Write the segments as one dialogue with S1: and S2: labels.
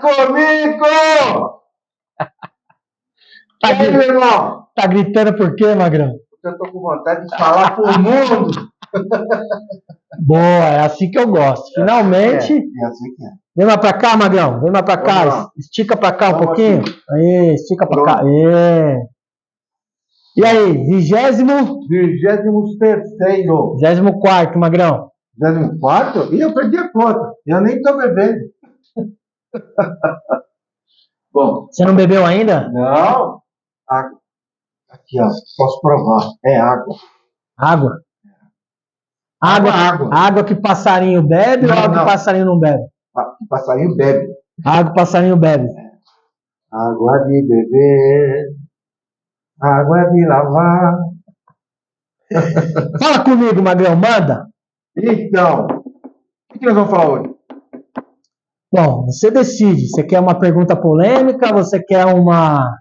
S1: comigo!
S2: Tá,
S1: E aí, meu irmão?
S2: tá gritando por quê, Magrão?
S1: Eu tô com vontade de falar pro mundo.
S2: Boa, é assim que eu gosto. Finalmente.
S1: É assim que é.
S2: Vem mais pra cá, Magrão. Vem mais pra cá.
S1: Vamos lá.
S2: Estica pra cá um
S1: Vamos
S2: pouquinho.
S1: aqui.
S2: Aí, estica pra cá.
S1: Pronto.
S2: E aí,
S1: 23º.
S2: 24º, Magrão.
S1: 24º? E eu perdi a conta. Eu nem tô bebendo. Bom.
S2: Você não bebeu ainda?
S1: Não. Água. Aqui, ó. Posso provar. É água.
S2: Água?
S1: Água.
S2: Água que passarinho bebe ou água que passarinho não bebe?
S1: Que passarinho bebe.
S2: Água que passarinho bebe.
S1: Água de beber. Água de lavar.
S2: Fala comigo, Magrão, manda.
S1: Então, o que nós vamos falar hoje?
S2: Bom, você decide. Você quer uma pergunta polêmica? Você quer uma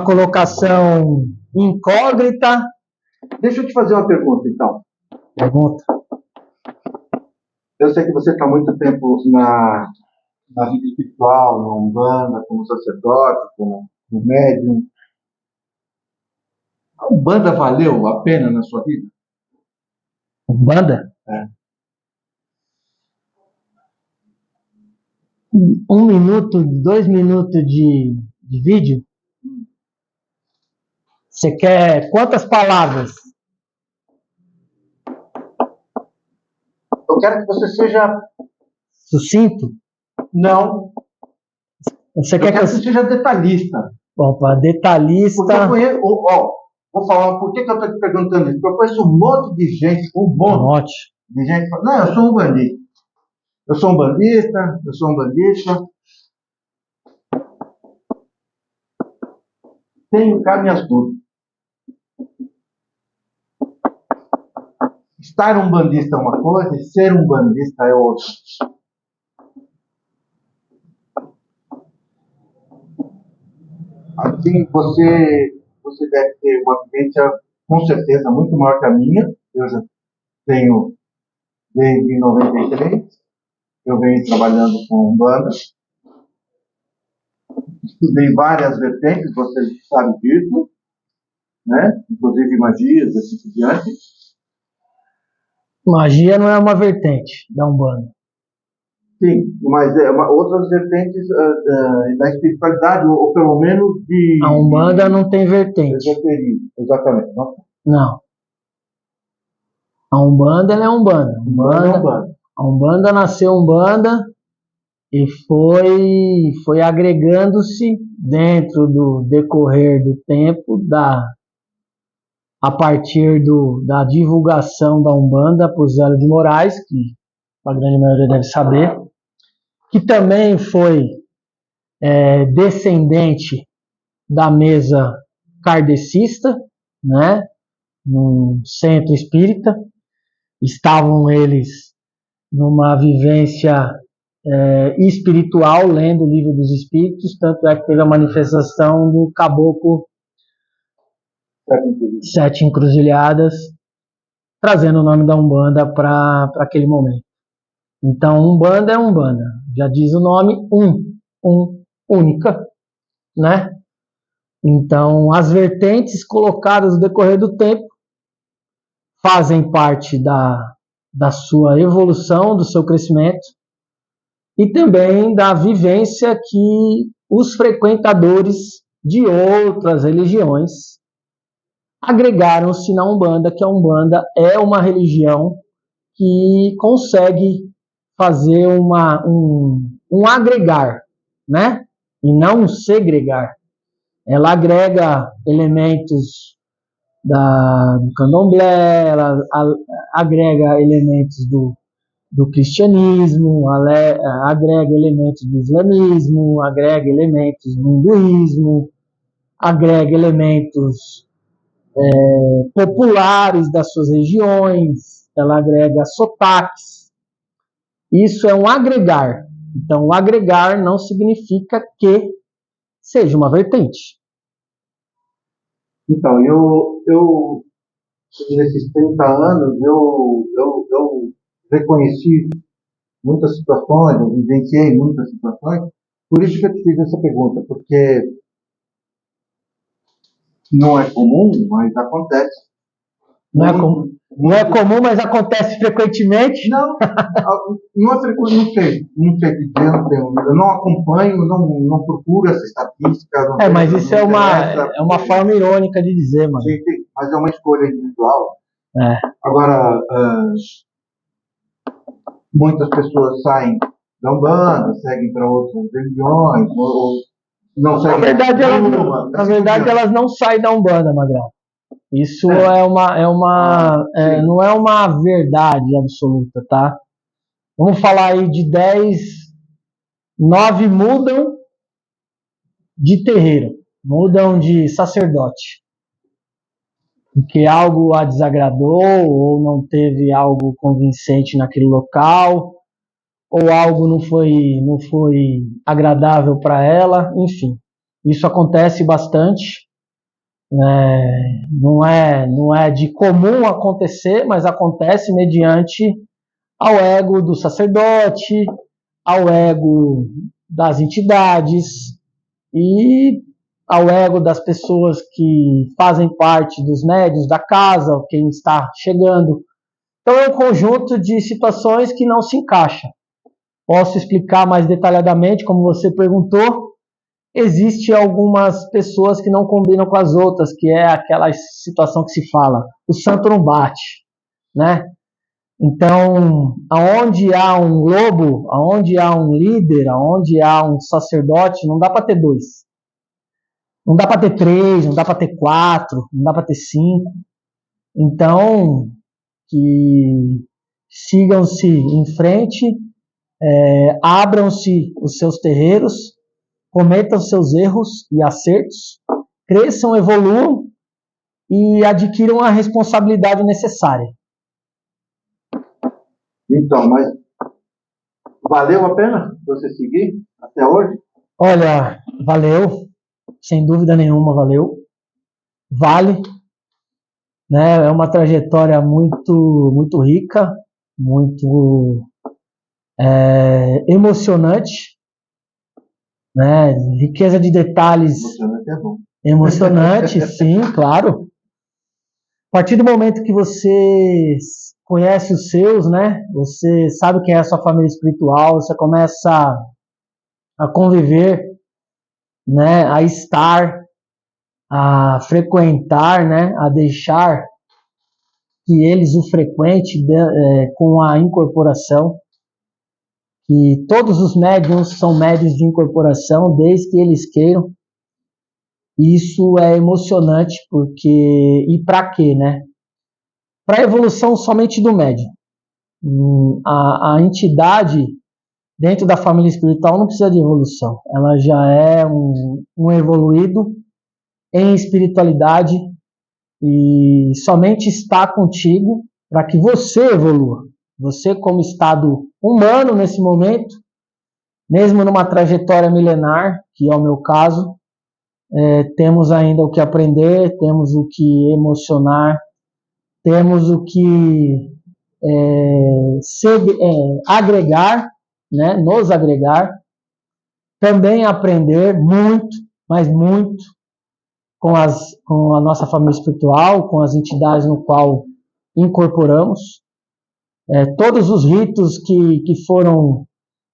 S2: colocação incógnita?
S1: Deixa eu te fazer uma pergunta, então.
S2: Pergunta.
S1: Eu sei que você está há muito tempo na vida espiritual, na Umbanda, como sacerdote, como médium. A Umbanda valeu a pena na sua vida?
S2: Umbanda?
S1: É.
S2: 1 minuto, 2 minutos de vídeo? Você quer quantas palavras?
S1: Eu quero que você seja...
S2: Sucinto?
S1: Não.
S2: Você
S1: Eu
S2: quer
S1: quero que você seja detalhista.
S2: Bom, para detalhista...
S1: Porque eu conheço... vou falar por que eu estou te perguntando isso. Porque eu conheço um monte de gente, um monte de gente que fala, não, eu sou um bandista. Eu sou um bandista. Tenho cá minhas dúvidas. Estar um bandista é uma coisa e ser um bandista é outra. Assim, você deve ter uma vivência, com certeza, muito maior que a minha. Eu já tenho, desde 93, eu venho trabalhando com Umbanda. Estudei várias vertentes, você sabe disso, né? Inclusive magias, assim por diante.
S2: Magia não é uma vertente da Umbanda.
S1: Sim, mas outras vertentes da espiritualidade, ou pelo menos de...
S2: A Umbanda não tem vertente.
S1: Exatamente.
S2: Não. A Umbanda, ela é Umbanda. A Umbanda nasceu Umbanda e foi agregando-se dentro do decorrer do tempo, a partir da divulgação da Umbanda por Zélio de Moraes, que a grande maioria deve saber, que também foi descendente da mesa kardecista, né, no centro espírita. Estavam eles numa vivência espiritual, lendo o Livro dos Espíritos, tanto é que teve a manifestação do caboclo Sete Encruzilhadas, trazendo o nome da Umbanda para aquele momento. Então, Umbanda é Umbanda, já diz o nome, única, né? Então, as vertentes colocadas no decorrer do tempo fazem parte da sua evolução, do seu crescimento e também da vivência que os frequentadores de outras religiões agregaram-se na Umbanda, que a Umbanda é uma religião que consegue fazer um agregar, né? E não um segregar. Ela agrega elementos do candomblé, ela agrega elementos do cristianismo, agrega elementos do islamismo, agrega elementos do hinduísmo, agrega elementos populares das suas regiões, ela agrega sotaques. Isso é um agregar. Então, o agregar não significa que seja uma vertente.
S1: Então, eu nesses 30 anos, eu reconheci muitas situações, eu vivenciei muitas situações, por isso que eu te fiz essa pergunta, porque não é comum, mas acontece.
S2: Não é comum, mas acontece frequentemente.
S1: Não, não é frequente, não sei dizer, eu não acompanho, não procuro essa estatística. Não
S2: mas isso é uma forma irônica de dizer, mano.
S1: Sim, mas é uma escolha individual.
S2: É.
S1: Agora, muitas pessoas saem da Umbanda, seguem para outras religiões, ou não seguem.
S2: Na verdade, elas não saem da Umbanda, Magrão. Isso não é uma verdade absoluta, tá? Vamos falar aí de 10, 9 mudam de terreiro, mudam de sacerdote, porque algo a desagradou, ou não teve algo convincente naquele local, ou algo não foi agradável para ela, enfim. Isso acontece bastante. Não é de comum acontecer, mas acontece mediante ao ego do sacerdote, ao ego das entidades e ao ego das pessoas que fazem parte dos médiuns da casa, quem está chegando. Então é um conjunto de situações que não se encaixa. Posso explicar mais detalhadamente, como você perguntou. Existem algumas pessoas que não combinam com as outras, que é aquela situação que se fala, o santo não bate, né? Então, aonde há um lobo, aonde há um líder, aonde há um sacerdote, não dá para ter 2. Não dá para ter 3, não dá para ter 4, não dá para ter 5. Então, que sigam-se em frente, abram-se os seus terreiros, cometam seus erros e acertos, cresçam, evoluam e adquiram a responsabilidade necessária.
S1: Então, mas valeu a pena você seguir até hoje?
S2: Olha, valeu, sem dúvida nenhuma valeu, vale, né? É uma trajetória muito, muito rica, muito emocionante, né? Riqueza de detalhes.
S1: Emocionante é bom.
S2: Emocionante, sim, claro. A partir do momento que você conhece os seus, né? Você sabe quem é a sua família espiritual, você começa a conviver, né? A estar, a frequentar, né? A deixar que eles o frequentem com a incorporação. Que todos os médiuns são médiuns de incorporação, desde que eles queiram. Isso é emocionante, porque... E para quê, né? Para a evolução somente do médium. A entidade dentro da família espiritual não precisa de evolução. Ela já é um evoluído em espiritualidade e somente está contigo para que você evolua. Você, como estado humano nesse momento, mesmo numa trajetória milenar, que é o meu caso, temos ainda o que aprender, temos o que emocionar, temos o que agregar, né, nos agregar, também aprender muito, mas muito, com a nossa família espiritual, com as entidades no qual incorporamos. Todos os ritos que foram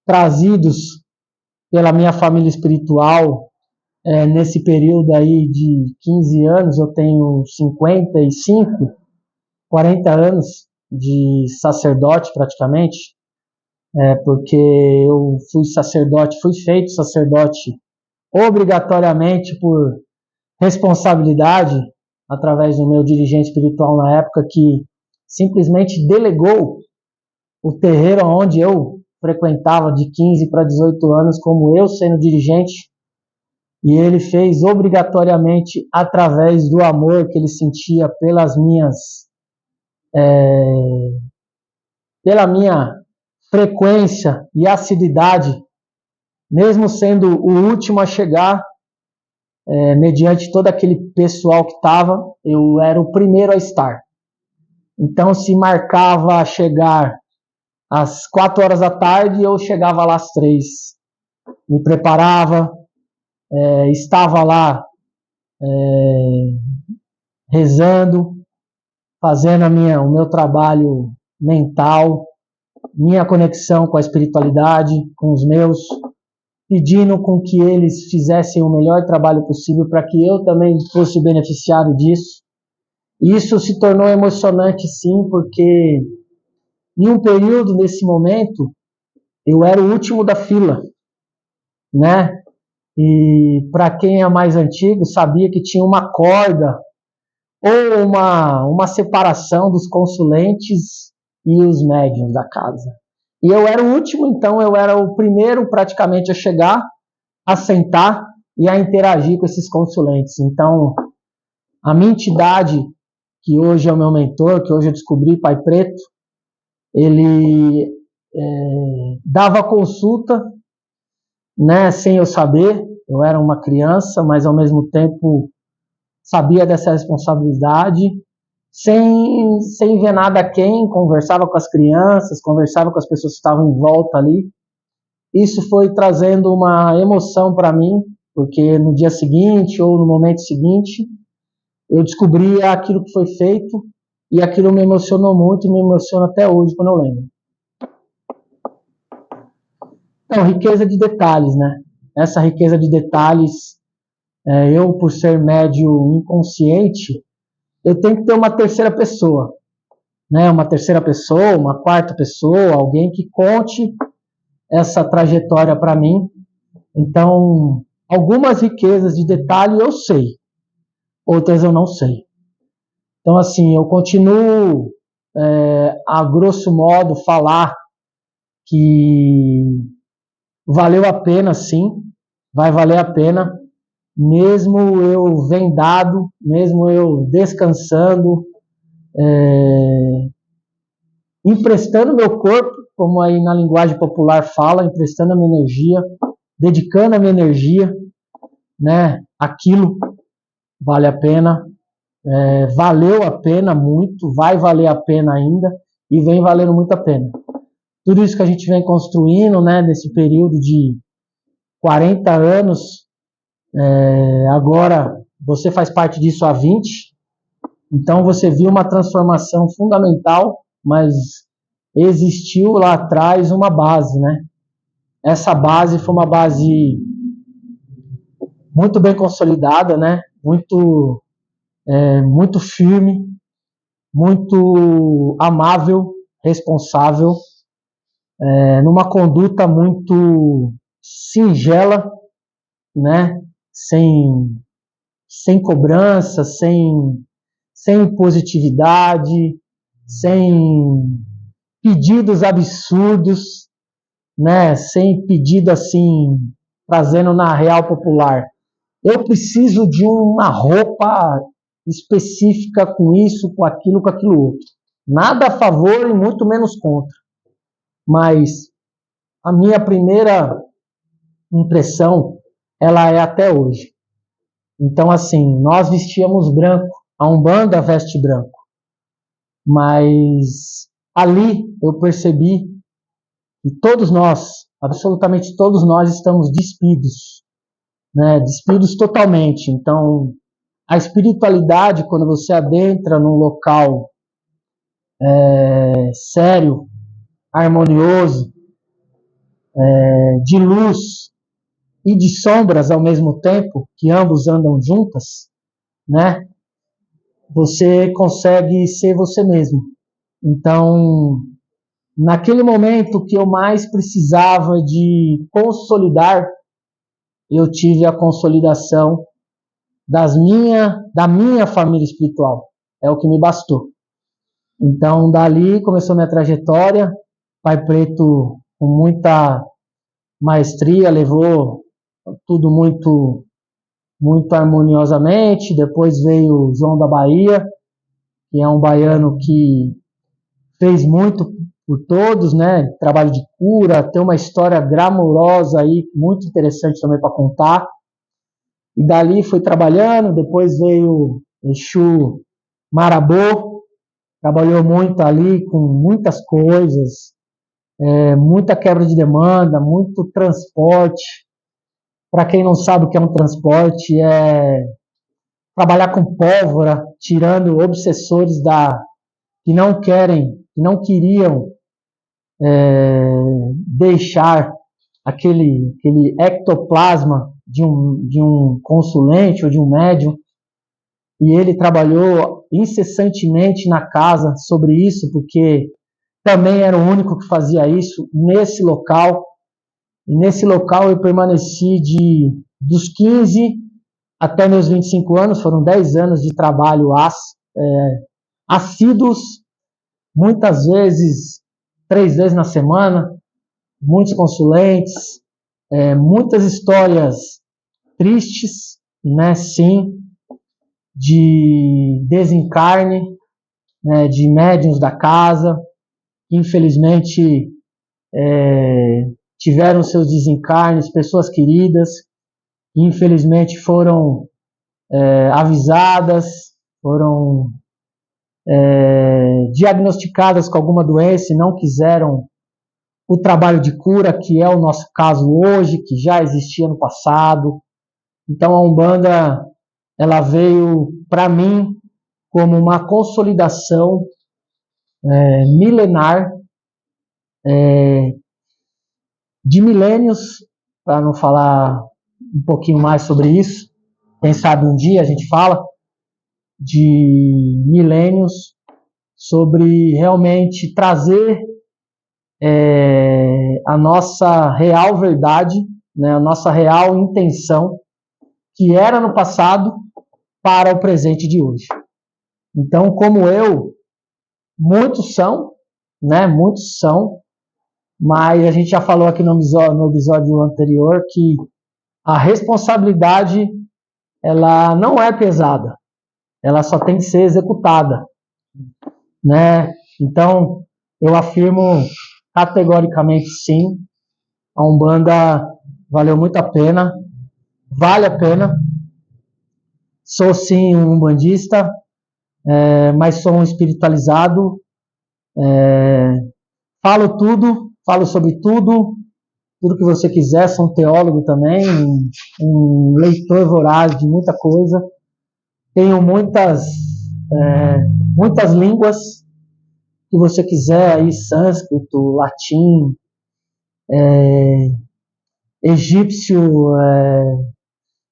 S2: trazidos pela minha família espiritual nesse período aí de 15 anos, eu tenho 55, 40 anos de sacerdote praticamente, porque eu fui feito sacerdote obrigatoriamente por responsabilidade, através do meu dirigente espiritual na época, que simplesmente delegou o terreiro onde eu frequentava de 15 para 18 anos, como eu sendo dirigente, e ele fez obrigatoriamente através do amor que ele sentia pela minha frequência e assiduidade, mesmo sendo o último a chegar, mediante todo aquele pessoal que estava, eu era o primeiro a estar. Então se marcava chegar às 4 horas da tarde, eu chegava lá às 3. Me preparava, estava lá rezando, fazendo o meu trabalho mental, minha conexão com a espiritualidade, com os meus, pedindo com que eles fizessem o melhor trabalho possível para que eu também fosse o beneficiário disso. Isso se tornou emocionante, sim, porque em um período, nesse momento, eu era o último da fila, né? E para quem é mais antigo, sabia que tinha uma corda ou uma separação dos consulentes e os médiuns da casa. E eu era o último, então eu era o primeiro praticamente a chegar, a sentar e a interagir com esses consulentes. Então, a minha entidade, que hoje é o meu mentor, que hoje eu descobri, Pai Preto, ele dava consulta, né, sem eu saber. Eu era uma criança, mas ao mesmo tempo sabia dessa responsabilidade, sem ver nada a quem, conversava com as crianças, conversava com as pessoas que estavam em volta ali. Isso foi trazendo uma emoção para mim, porque no dia seguinte ou no momento seguinte, eu descobri aquilo que foi feito e aquilo me emocionou muito e me emociona até hoje quando eu lembro. Então, riqueza de detalhes, né? Essa riqueza de detalhes, eu, por ser médio inconsciente, eu tenho que ter uma terceira pessoa, né? Uma terceira pessoa, uma quarta pessoa, alguém que conte essa trajetória para mim. Então, algumas riquezas de detalhe eu sei, outras eu não sei. Então, assim, eu continuo, a grosso modo, falar que valeu a pena, sim, vai valer a pena, mesmo eu vendado, mesmo eu descansando, emprestando meu corpo, como aí na linguagem popular fala, emprestando a minha energia, dedicando a minha energia, né? Aquilo vale a pena, valeu a pena muito, vai valer a pena ainda e vem valendo muito a pena. Tudo isso que a gente vem construindo, né, nesse período de 40 anos, agora você faz parte disso há 20, então você viu uma transformação fundamental, mas existiu lá atrás uma base, né? Essa base foi uma base muito bem consolidada, né? Muito firme, muito amável, responsável, numa conduta muito singela, né? Sem cobrança, sem positividade, sem pedidos absurdos, né? Sem pedido assim, trazendo na real popular. Eu preciso de uma roupa específica com isso, com aquilo outro. Nada a favor e muito menos contra. Mas a minha primeira impressão, ela é até hoje. Então, assim, nós vestíamos branco, a Umbanda veste branco. Mas ali eu percebi que todos nós, absolutamente todos nós, estamos despidos, né? Despidos totalmente. Então, a espiritualidade, quando você adentra num local sério, harmonioso, de luz e de sombras ao mesmo tempo, que ambos andam juntas, né? Você consegue ser você mesmo. Então, naquele momento que eu mais precisava de consolidar, eu tive a consolidação da minha família espiritual. É o que me bastou. Então, dali começou minha trajetória. Pai Preto, com muita maestria, levou tudo muito, muito harmoniosamente. Depois veio João da Bahia, que é um baiano que fez muito por todos, né? Trabalho de cura, tem uma história glamourosa aí, muito interessante também para contar. E dali foi trabalhando. Depois veio Exu Marabô, trabalhou muito ali com muitas coisas, muita quebra de demanda, muito transporte. Para quem não sabe o que é um transporte, é trabalhar com pólvora, tirando obsessores que não queriam deixar aquele ectoplasma de um consulente ou de um médium, e ele trabalhou incessantemente na casa sobre isso, porque também era o único que fazia isso nesse local. E nesse local eu permaneci dos 15 até meus 25 anos, foram 10 anos de trabalho assíduos, muitas vezes, 3 vezes na semana, muitos consulentes, muitas histórias tristes, né, sim, de desencarne, né, de médiuns da casa, que infelizmente tiveram seus desencarnes, pessoas queridas, que infelizmente foram avisadas, foram diagnosticadas com alguma doença e não quiseram o trabalho de cura, que é o nosso caso hoje, que já existia no passado. Então a Umbanda, ela veio para mim como uma consolidação milenar, de milênios, para não falar um pouquinho mais sobre isso, quem sabe um dia a gente fala, de milênios, sobre realmente trazer a nossa real verdade, né, a nossa real intenção, que era no passado, para o presente de hoje. Então, como eu, muitos são, mas a gente já falou aqui no episódio anterior que a responsabilidade, ela não é pesada, ela só tem que ser executada, né? Então, eu afirmo categoricamente sim, a Umbanda valeu muito a pena, vale a pena. Sou sim um umbandista, mas sou um espiritualizado, falo sobre tudo que você quiser, sou um teólogo também, um leitor voraz de muita coisa, tenho muitas línguas que você quiser, aí, sânscrito, latim, egípcio,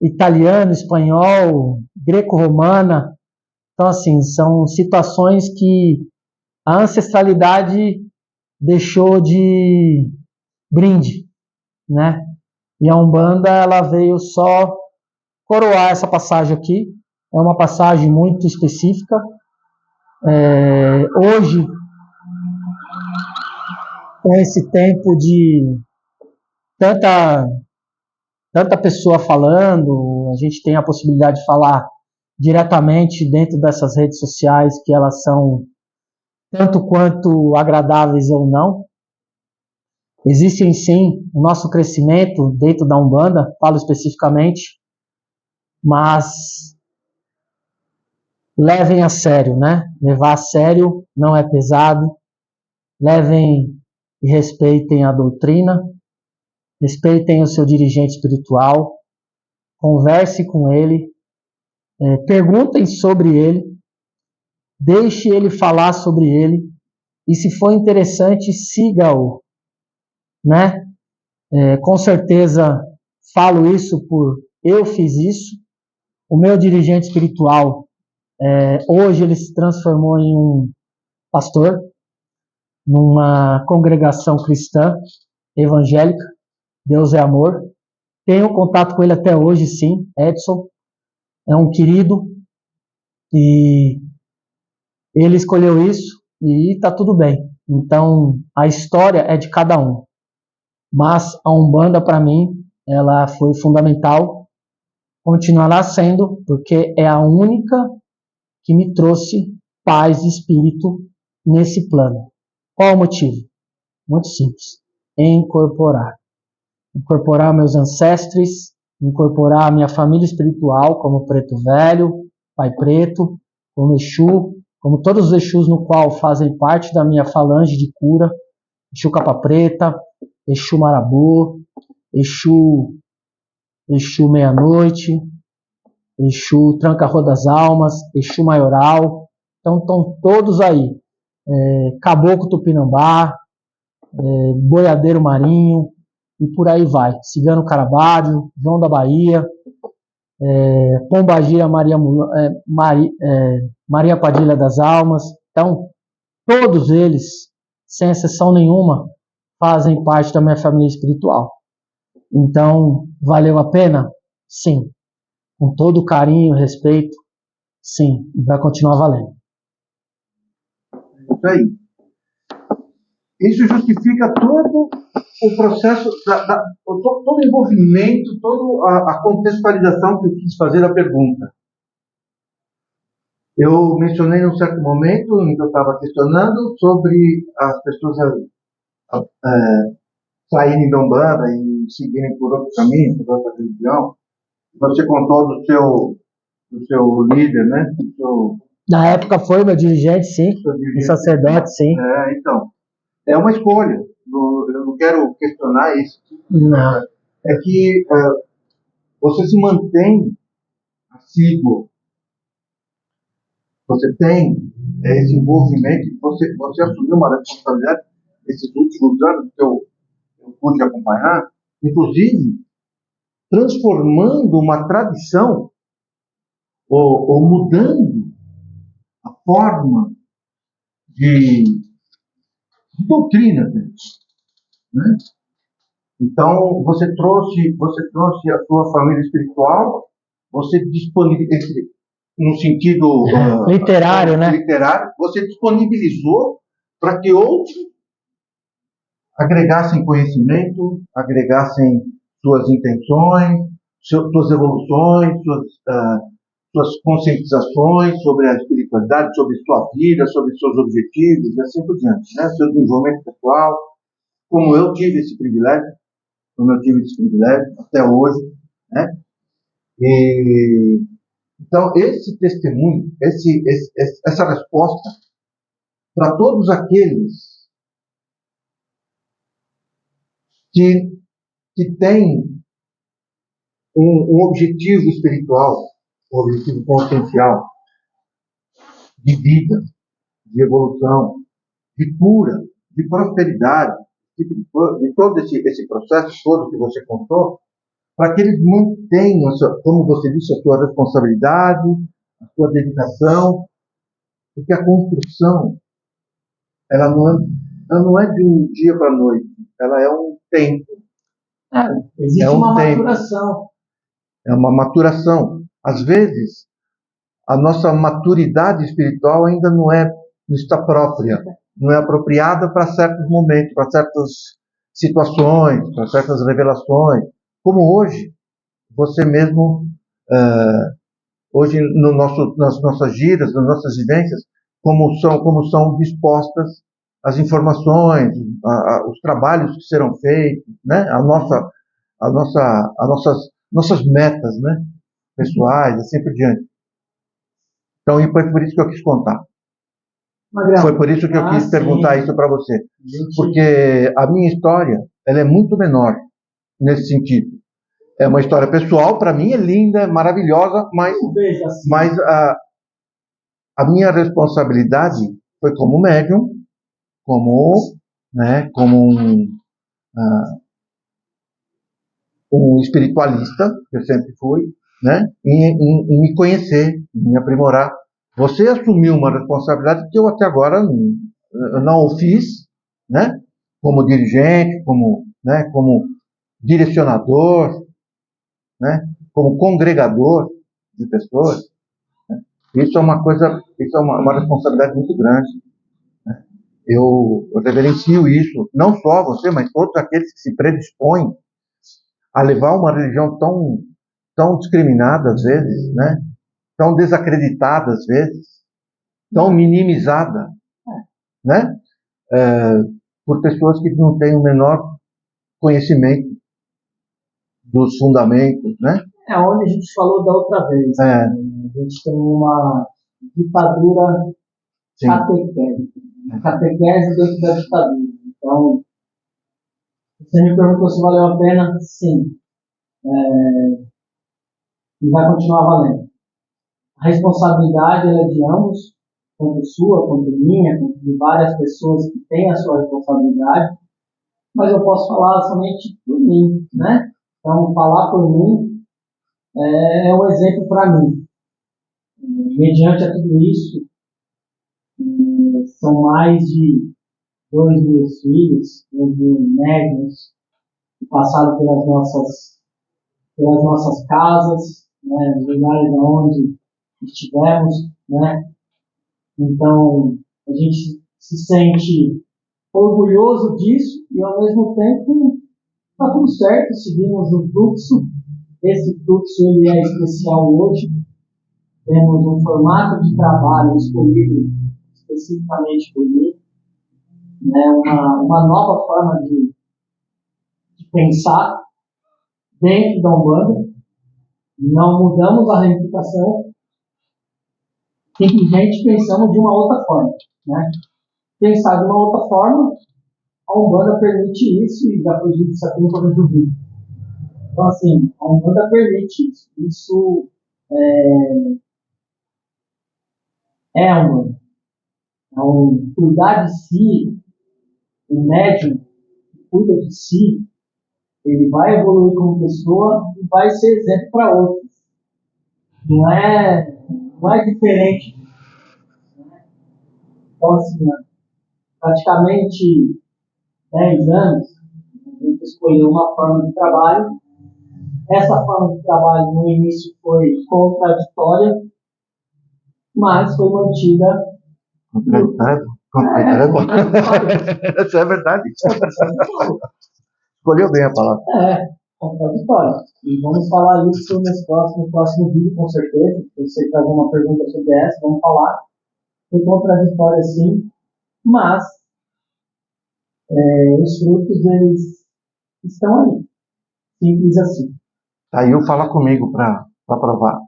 S2: italiano, espanhol, greco-romana. Então, assim, são situações que a ancestralidade deixou de brinde, né? E a Umbanda, ela veio só coroar essa passagem aqui. É uma passagem muito específica. Hoje, com esse tempo de tanta pessoa falando, a gente tem a possibilidade de falar diretamente dentro dessas redes sociais, que elas são tanto quanto agradáveis ou não. Existem sim o nosso crescimento dentro da Umbanda, falo especificamente, mas levem a sério, né? Levar a sério não é pesado. Levem e respeitem a doutrina, respeitem o seu dirigente espiritual, converse com ele, perguntem sobre ele, deixe ele falar sobre ele, e se for interessante, siga-o, né? Com certeza falo isso por eu fiz isso. O meu dirigente espiritual, hoje ele se transformou em um pastor, numa congregação cristã, evangélica, Deus é amor. Tenho contato com ele até hoje, sim, Edson, é um querido, e ele escolheu isso, e está tudo bem. Então, a história é de cada um. Mas a Umbanda, para mim, ela foi fundamental, continuará sendo, porque é a única que me trouxe paz de espírito nesse plano. Qual o motivo? Muito simples. Incorporar meus ancestres, incorporar a minha família espiritual, como Preto Velho, Pai Preto, como Exu, como todos os Exus no qual fazem parte da minha falange de cura, Exu Capa Preta, Exu Marabu, Exu Meia-Noite, Exu Tranca-Rua das Almas, Exu Maioral. Então estão todos aí. Caboclo Tupinambá, Boiadeiro Marinho, e por aí vai. Cigano Carabádio, João da Bahia, Pombagira Maria Padilha das Almas. Então, todos eles, sem exceção nenhuma, fazem parte da minha família espiritual. Então, valeu a pena? Sim. Com todo carinho e respeito, sim. E vai continuar valendo.
S1: Isso aí. Isso justifica todo o processo, todo o envolvimento, toda a contextualização que eu quis fazer da pergunta. Eu mencionei num certo momento em que eu estava questionando sobre as pessoas saírem da Umbanda e seguirem por outro caminho, por outra religião. Você contou do seu líder, né?
S2: Na época foi meu dirigente, sim. O sacerdote, sim.
S1: Então, é uma escolha. Eu não quero questionar isso.
S2: Não.
S1: É que você se mantém assíduo. Você tem esse envolvimento, você assumiu uma responsabilidade nesses últimos anos que eu pude acompanhar, inclusive transformando uma tradição ou mudando a forma de doutrina, né? Então você trouxe a sua família espiritual, você disponibilizou no sentido
S2: literário, né?
S1: Literário, você disponibilizou para que outros agregassem conhecimento, agregassem suas intenções, suas evoluções, suas conscientizações sobre a espiritualidade, sobre sua vida, sobre seus objetivos e assim por diante, né? Seu desenvolvimento pessoal, como eu tive esse privilégio, até hoje, né? Então, esse testemunho, essa resposta para todos aqueles que têm um objetivo espiritual, um objetivo consciencial, de vida, de evolução, de cura, de prosperidade, de todo esse processo todo que você contou, para que eles mantenham, como você disse, a sua responsabilidade, a sua dedicação, porque a construção, ela não é de um dia para a noite, ela é um tempo.
S2: Existe uma maturação.
S1: É uma maturação. Às vezes, a nossa maturidade espiritual ainda não está própria, não é apropriada para certos momentos, para certas situações, para certas revelações. Como hoje, você mesmo, hoje nas nossas giras, nas nossas vivências, como são dispostas as informações, os trabalhos que serão feitos, né? Nossas metas, né? Pessoais, assim por diante. Então, foi por isso que eu quis contar. Foi por isso que eu quis perguntar isso para você. Porque a minha história, ela é muito menor nesse sentido. É uma história pessoal, para mim é linda, maravilhosa, mas a minha responsabilidade foi como médium, como um espiritualista, que eu sempre fui, né? Em me conhecer, em me aprimorar. Você assumiu uma responsabilidade que eu até agora não o fiz, né? Como dirigente, como direcionador, né? Como congregador de pessoas. Né? Isso é uma responsabilidade muito grande. Né? Eu reverencio isso, não só você, mas todos aqueles que se predispõem a levar uma religião tão discriminada às vezes, né? Tão desacreditada às vezes, tão minimizada, né? Por pessoas que não têm o menor conhecimento dos fundamentos, né?
S2: É onde a gente falou da outra vez. A gente tem uma ditadura catequética. A catequese dentro da ditadura. Então, você me perguntou se valeu a pena? Sim. E vai continuar valendo. A responsabilidade ela é de ambos, tanto sua quanto minha, quanto de várias pessoas que têm a sua responsabilidade, mas eu posso falar somente por mim, né? Então, falar por mim é um exemplo para mim. Mediante a tudo isso, são mais de 2.000 filhos, 2.000 médios, que passaram pelas nossas casas, né, nos lugares onde estivemos, né? Então, a gente se sente orgulhoso disso e, ao mesmo tempo, está tudo certo, seguimos o fluxo. Esse fluxo ele é especial hoje. Temos um formato de trabalho escolhido especificamente por mim, né? Uma nova forma de pensar dentro da Umbanda. Não mudamos a ramificação, simplesmente pensamos de uma outra forma, né? Pensar de uma outra forma, a Umbanda permite isso, e já foi dito isso aqui no começo do vídeo. Então, assim, a Umbanda permite isso. Isso é a Umbanda. Então, cuidar de si, o médium que cuida de si, ele vai evoluir como pessoa e vai ser exemplo para outros. Não é diferente. Então, assim, praticamente 10 anos, a gente escolheu uma forma de trabalho. Essa forma de trabalho, no início, foi contraditória, mas foi mantida.
S1: Contraditório é bom. Isso é verdade. Escolheu bem a palavra.
S2: Contraditório. E vamos falar isso no próximo vídeo, com certeza. Se você tiver alguma pergunta sobre essa, vamos falar. Foi contraditório, sim, mas os frutos, eles estão ali. Simples assim.
S1: Saiu falar comigo para provar.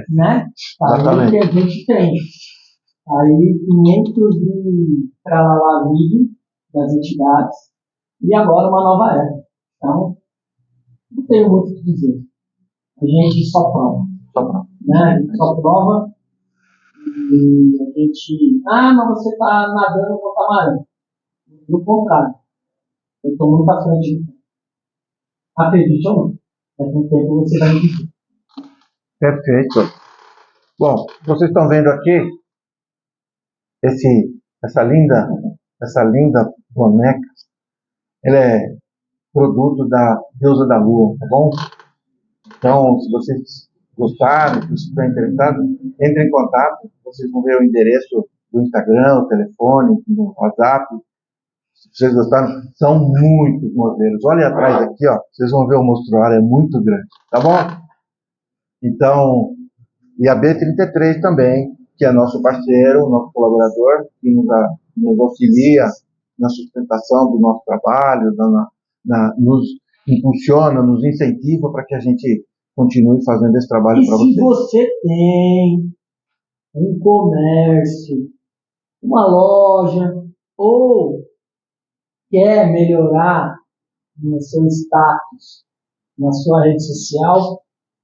S2: Né? Aí que a gente tem. Aí 500 e tralalá vídeo das entidades. E agora uma nova era. Então, não tenho muito o que dizer. A gente só prova. Né? A gente só prova. E a gente. Mas você está nadando com o tamarão. Do contrário. Eu estou muito à frente. Acredite ou não. Daqui a um tempo você vai me dizer.
S1: Perfeito. Bom, vocês estão vendo aqui essa linda boneca. Ela é produto da deusa da lua, tá bom? Então, se vocês gostarem, se vocês estiverem interessados, entrem em contato. Vocês vão ver o endereço do Instagram, o telefone, o WhatsApp. Se vocês gostaram, são muitos modelos. Olha atrás aqui, ó, vocês vão ver o mostruário, é muito grande, tá bom? Então, e a B33 também, que é nosso parceiro, nosso colaborador, que nos auxilia na sustentação do nosso trabalho, nos impulsiona, nos incentiva para que a gente continue fazendo esse trabalho para vocês.
S2: Se você tem um comércio, uma loja, ou quer melhorar no seu status, na sua rede social,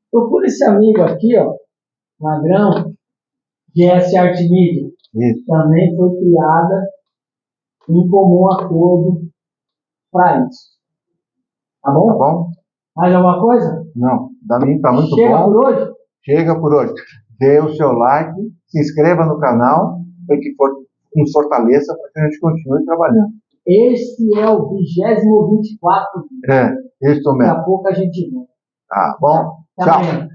S2: procure esse amigo aqui, ó, Magrão, GS Art Media.
S1: Isso.
S2: Também foi criada em comum acordo para isso. Tá bom?
S1: Tá bom?
S2: Mais alguma coisa?
S1: Não, da minha tá muito
S2: Chega
S1: bom.
S2: por hoje?
S1: Chega por hoje. Dê o seu like, se inscreva no canal, para que nos fortaleça para que a gente continue trabalhando.
S2: Este é o 2024.
S1: Isso mesmo.
S2: Daqui a pouco a gente vê.
S1: Tá bom?
S2: Até
S1: Tchau.
S2: amanhã.